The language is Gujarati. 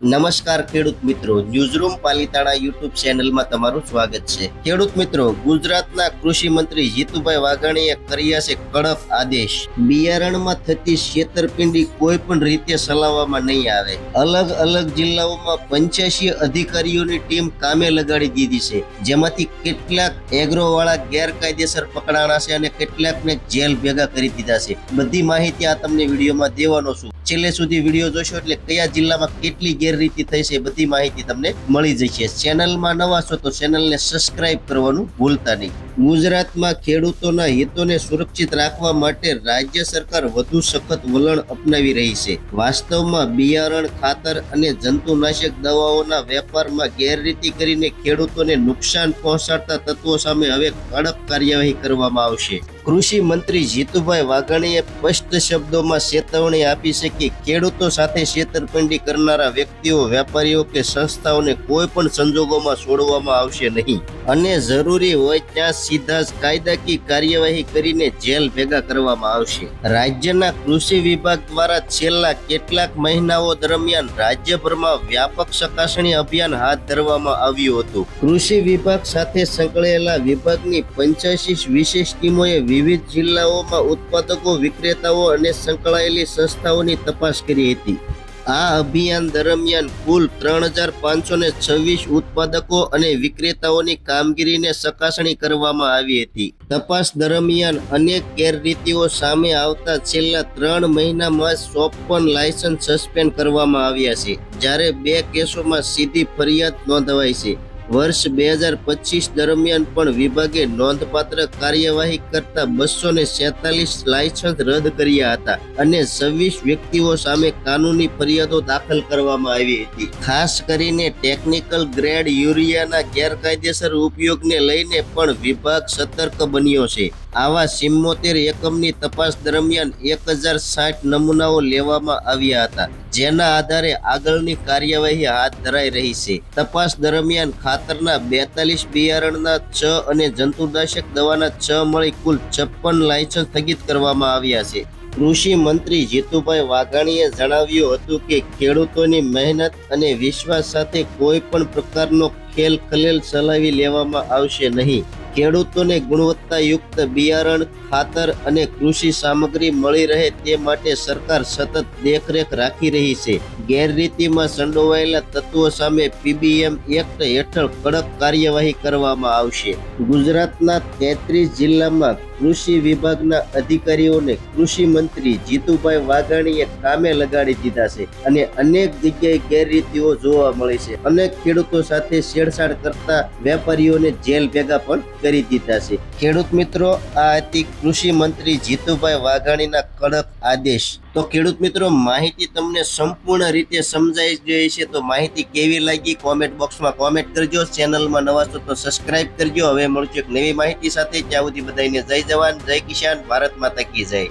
નમસ્કાર ખેડૂત મિત્રો, ન્યૂઝરૂમ પાલિતાણા યુટ્યુબ ચેનલમાં તમારું સ્વાગત છે। ખેડૂત મિત્રો, ગુજરાતના કૃષિ મંત્રી જીતુભાઈ વાઘાણીએ કર્યા છે કડક આદેશ। બિયારણમાં થતી છેતરપિંડી કોઈ પણ રીતે ચલાવવામાં નહીં આવે। અલગ અલગ જિલ્લાઓમાં 85 અધિકારીઓની ટીમ કામે લગાડી દીધી છે, જેમાંથી કેટલાક એગ્રોવાળા ગેરકાયદેસર પકડાણા છે અને કેટલાકને જેલ ભેગા કરી દીધા છે। બધી માહિતી આ તમને વિડીયોમાં દેવાનો છું। છેલ્લે સુધી વિડીયો જોશો એટલે કયા જિલ્લામાં કેટલી ગેરરીતિ થઈ છે બધી માહિતી તમને મળી જશે। ચેનલમાં નવા છો તો ચેનલને સબસ્ક્રાઇબ કરવાનું ભૂલતા નહીં। ગુજરાતમાં ખેડૂતોના હિતોને સુરક્ષિત રાખવા માટે રાજ્ય સરકાર વધુ સખત વલણ અપનાવી રહી છે। વાસ્તવમાં બિયારણ, ખાતર અને જંતુનાશક દવાઓના વેપારમાં ગેરરીતિ કરીને ખેડૂતોને નુકસાન પહોંચાડતા તત્વો સામે હવે કડક કાર્યવાહી કરવામાં આવશે। કૃષિ મંત્રી જીતુભાઈ વાઘાણીએ સ્પષ્ટ શબ્દોમાં ચેતવણી આપી છે કે ખેડૂતો સાથે છેતરપિંડી કરનારા વ્યક્તિઓ, વેપારીઓ કે સંસ્થાઓને કોઈ પણ સંજોગોમાં છોડવામાં આવશે નહીં અને જરૂરી હોય ત્યાં સીધા જ કાયદાકીય કાર્યવાહી કરીને જેલ ભેગા કરવામાં આવશે। રાજ્યના કૃષિ વિભાગ દ્વારા છેલ્લા કેટલાક મહિનાઓ દરમિયાન રાજ્યભરમાં વ્યાપક ચકાસણી અભિયાન હાથ ધરવામાં આવ્યું હતું। કૃષિ વિભાગ સાથે સંકળાયેલા વિભાગની 85 વિશેષ ટીમોએ વિવિધ જિલ્લાઓમાં ઉત્પાદકો, વિક્રેતાઓ અને સંકળાયેલી સંસ્થાઓની તપાસ કરી હતી। આ અભિયાન દરમિયાન કુલ 3526 ઉત્પાદકો અને વિક્રેતાઓની કામગીરીને ચકાસણી કરવામાં આવી હતી। તપાસ દરમિયાન અનેક ગેરરીતિઓ સામે આવતા છેલ્લા 3 મહિનામાં 54 લાયસન્સ સસ્પેન્ડ કરવામાં આવ્યા છે, જ્યારે 2 કેસોમાં સીધી ફરિયાદ નોંધાવાઈ છે। વર્ષ 2025 દરમિયાન પણ વિભાગે નોંધપાત્ર કાર્યવાહી કરતા 246 લાયસન્સ રદ કર્યા હતા અને 26 વ્યક્તિઓ સામે કાનૂની ફરિયાદો દાખલ કરવામાં આવી હતી। ખાસ કરીને ટેકનિકલ ગ્રેડ યુરિયાના ગેરકાયદેસર ઉપયોગને લઈને પણ વિભાગ સતર્ક બન્યો છે। આવા 74 એકમની તપાસ દરમિયાન 1060 નમૂનાઓ લેવામાં આવ્યા હતા, જેના આધારે આગળની કાર્યવાહી હાથ ધરાઈ રહી છે। તપાસ દરમિયાન ખાતરના 42, બિયારણના 6 અને જંતુનાશક દવાના 6 મળી કુલ 56 લાયસન્સ સ્થગિત કરવામાં આવ્યા છે। કૃષિ મંત્રી જીતુભાઈ વાઘાણીએ જણાવ્યું હતું કે ખેડૂતોની મહેનત અને વિશ્વાસ સાથે કોઈ પણ પ્રકારનો ખેલખલેલ ચલાવી લેવામાં આવશે નહીં। ખેડૂતોને ગુણવત્તાયુક્ત બિયારણ, ખાતર અને કૃષિ સામગ્રી મળી રહે તે માટે સરકાર સતત દેખરેખ રાખી રહી છે। ગેરરીતિમાં સંડોવાયેલા તત્વો સામે PBM એક્ટ હેઠળ કડક કાર્યવાહી કરવામાં આવશે। ગુજરાતના 33 જિલ્લામાં કૃષિ વિભાગના અધિકારીઓને કૃષિ મંત્રી જીતુભાઈ વાઘાણીએ કામે લગાડી દીધા છે અને અનેક જગ્યાએ ગેરરીતિઓ જોવા મળી છે। અનેક ખેડૂતો સાથે છેડછાડ કરતા વેપારીઓને જેલ ભેગા પણ કરી દીધા છે। ખેડૂત મિત્રો, આ હતી કૃષિ મંત્રી જીતુભાઈ વાઘાણીના કડક આદેશ। તો ખેડૂત મિત્રો, માહિતી તમને સંપૂર્ણ રીતે સમજાઈ ગઈ છે તો માહિતી કેવી લાગી કોમેન્ટ બોક્સમાં કોમેન્ટ કરજો। ચેનલમાં નવા છો તો સબસ્ક્રાઇબ કરજો। હવે મળશું એક નવી માહિતી સાથે। ત્યાં સુધી બધાને જય જવાન, જય કિસાન, ભારત માતા કી જય।